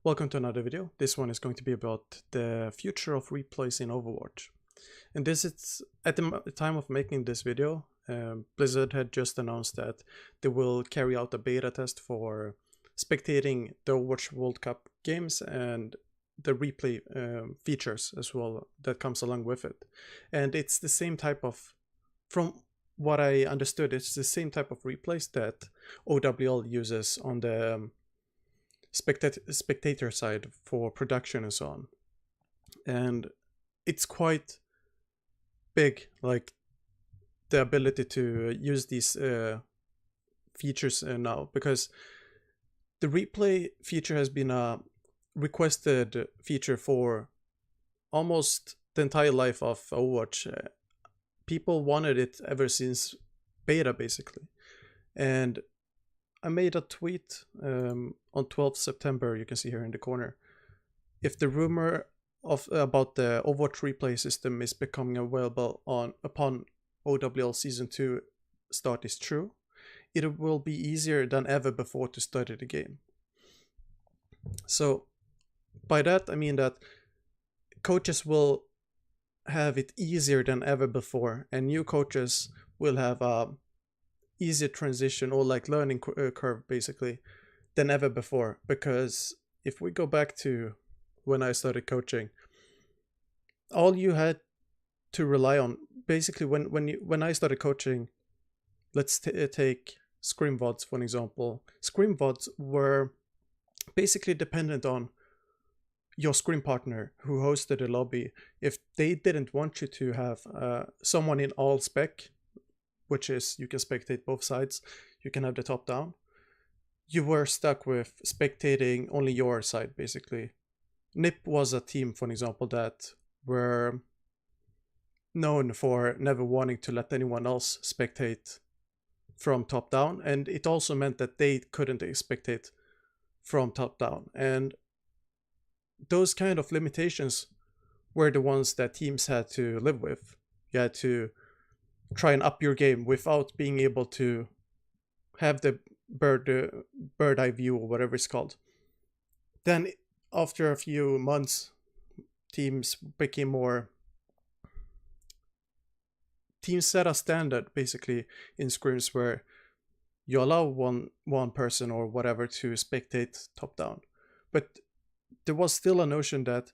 Welcome to another video. This one is going to be about the future of replays in Overwatch. And this is at the time of making this video, Blizzard had just announced that they will carry out a beta test for spectating the Overwatch World Cup games and the replay features as well that comes along with it. And it's the same type of, from what I understood, it's the same type of replays that OWL uses on the spectator side for production and so on. And it's quite big, like the ability to use these features now, because the replay feature has been a requested feature for almost the entire life of Overwatch. People wanted it ever since beta, basically. And I made a tweet on 12th September, you can see here in the corner. If the rumor about the Overwatch replay system is becoming available upon OWL Season 2 start is true, it will be easier than ever before to study the game. So by that I mean that coaches will have it easier than ever before, and new coaches will have a easier transition or like learning curve basically than ever before. Because if we go back to when I started coaching, all you had to rely on basically when I started coaching, let's take Scrim VODs for an example. Scrim VODs were basically dependent on your Scrim partner who hosted a lobby. If they didn't want you to have someone in all spec, which is you can spectate both sides, you can have the top down, you were stuck with spectating only your side basically. NIP was a team, for an example, that were known for never wanting to let anyone else spectate from top down, and it also meant that they couldn't spectate from top down. And those kind of limitations were the ones that teams had to live with. You had to try and up your game without being able to have the bird eye view or whatever it's called. Then after a few months, teams set a standard basically in scrims where you allow one person or whatever to spectate top down. But there was still a notion that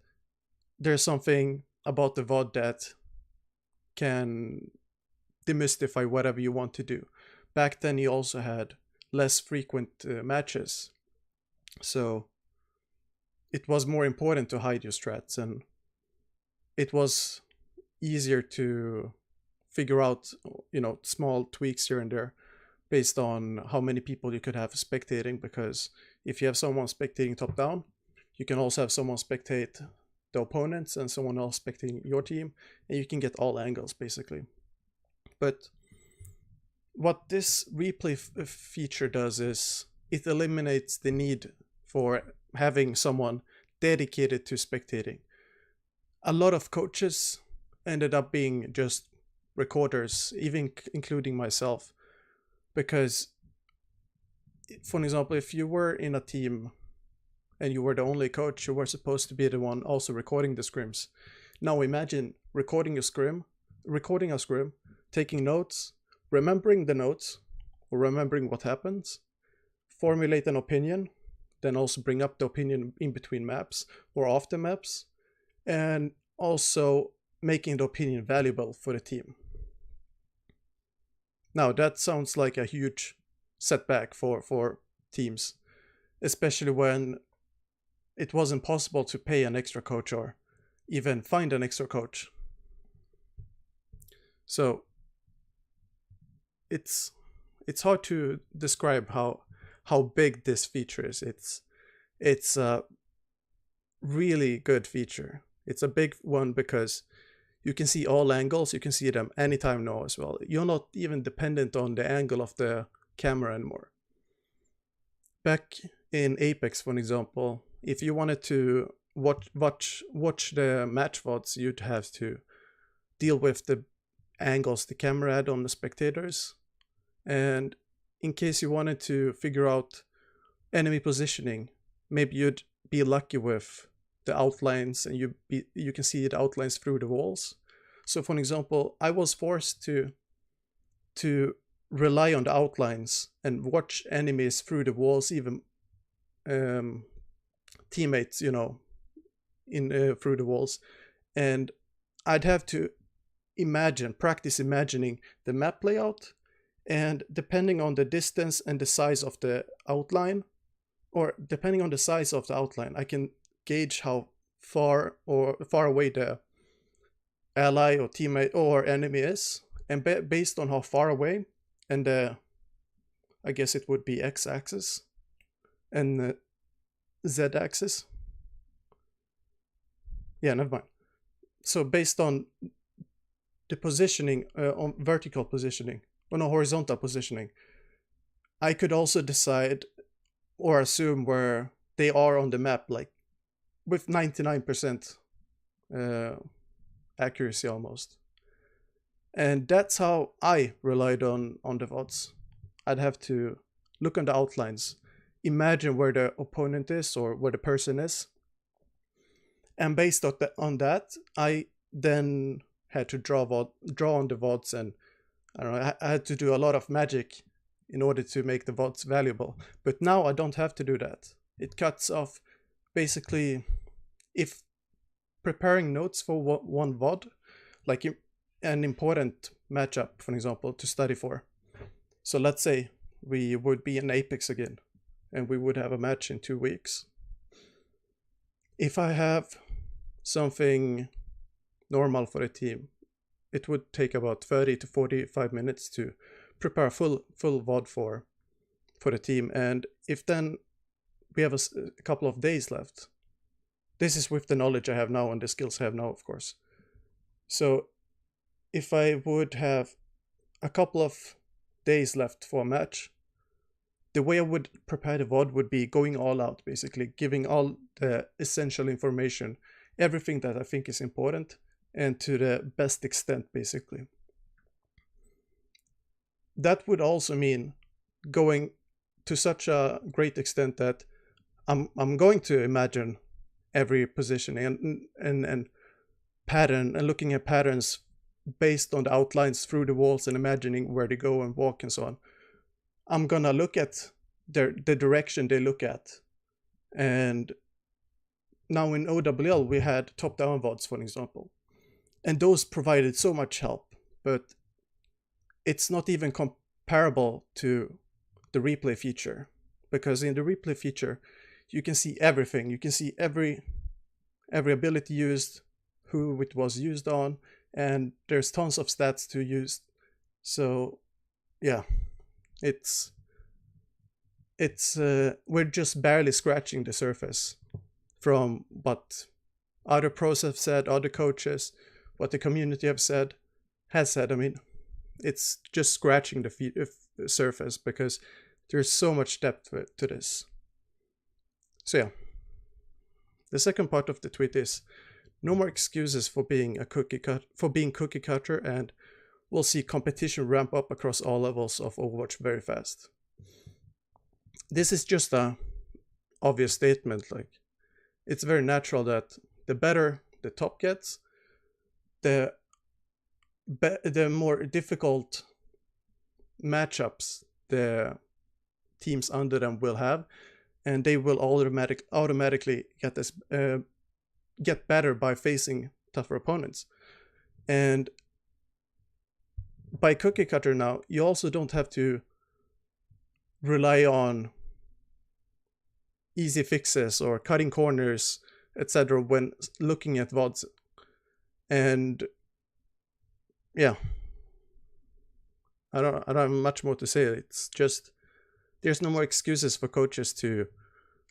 there's something about the VOD that can demystify whatever you want to do. Back then you also had less frequent matches, so it was more important to hide your strats, and it was easier to figure out, small tweaks here and there based on how many people you could have spectating. Because if you have someone spectating top down, you can also have someone spectate the opponents and someone else spectating your team, and you can get all angles basically. But what this replay feature does is it eliminates the need for having someone dedicated to spectating. A lot of coaches ended up being just recorders, even including myself, because, for an example, if you were in a team and you were the only coach, you were supposed to be the one also recording the scrims. Now imagine recording a scrim, taking notes, remembering the notes, or remembering what happens, formulate an opinion, then also bring up the opinion in between maps or after maps, and also making the opinion valuable for the team. Now that sounds like a huge setback for teams, especially when it wasn't possible to pay an extra coach or even find an extra coach. So it's hard to describe how big this feature is. It's a really good feature. It's a big one because you can see all angles, you can see them anytime now as well. You're not even dependent on the angle of the camera anymore. Back in Apex, for an example, if you wanted to watch the match VODs, you'd have to deal with the angles the camera had on the spectators. And in case you wanted to figure out enemy positioning, maybe you'd be lucky with the outlines, and you can see the outlines through the walls. So for example, I was forced to rely on the outlines and watch enemies through the walls, even teammates, in through the walls, and I'd have to practice imagining the map layout, and depending on the distance and the size of the outline, or depending on the size of the outline, I can gauge how far away the ally or teammate or enemy is, and based on how far away, and I guess it would be x-axis and the z-axis. Yeah, never mind. So based on the positioning, on vertical positioning, or no, horizontal positioning, I could also decide or assume where they are on the map, like with 99% accuracy almost. And that's how I relied on the VODs. I'd have to look on the outlines, imagine where the opponent is or where the person is, and based on that, I then had to draw on the VODs, and I don't know, I had to do a lot of magic in order to make the VODs valuable. But now I don't have to do that. It cuts off basically, if preparing notes for one VOD, like an important matchup, for example, to study for. So let's say we would be in Apex again, and we would have a match in 2 weeks. If I have something normal for a team, it would take about 30 to 45 minutes to prepare full VOD for the team. And if then we have a couple of days left, this is with the knowledge I have now and the skills I have now, of course. So if I would have a couple of days left for a match, the way I would prepare the VOD would be going all out, basically giving all the essential information, everything that I think is important, and to the best extent, basically. That would also mean going to such a great extent that I'm going to imagine every position and pattern, and looking at patterns based on the outlines through the walls and imagining where they go and walk and so on. I'm gonna look at the direction they look at. And now in OWL we had top-down VODs, for example, and those provided so much help, but it's not even comparable to the replay feature, because in the replay feature you can see everything. You can see every ability used, who it was used on, and there's tons of stats to use. So yeah, it's we're just barely scratching the surface from what other pros have said, other coaches, what the community has said. I mean, it's just scratching the surface, because there's so much depth to this. So yeah, the second part of the tweet is no more excuses for being cookie cutter, and we'll see competition ramp up across all levels of Overwatch very fast. This is just a obvious statement. Like, it's very natural that the better the top gets, the more difficult matchups the teams under them will have, and they will automatically get better by facing tougher opponents. And by cookie cutter now, you also don't have to rely on easy fixes or cutting corners, etc. when looking at VODs. And yeah, I don't have much more to say. It's just, there's no more excuses for coaches to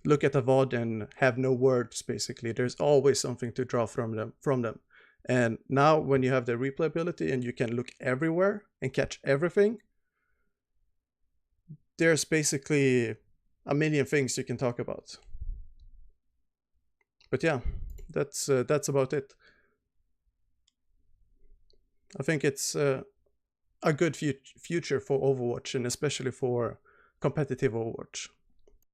look at a VOD and have no words, basically. There's always something to draw from them. And now when you have the replayability and you can look everywhere and catch everything, there's basically a million things you can talk about. But yeah, that's about it. I think it's a good future for Overwatch, and especially for competitive Overwatch.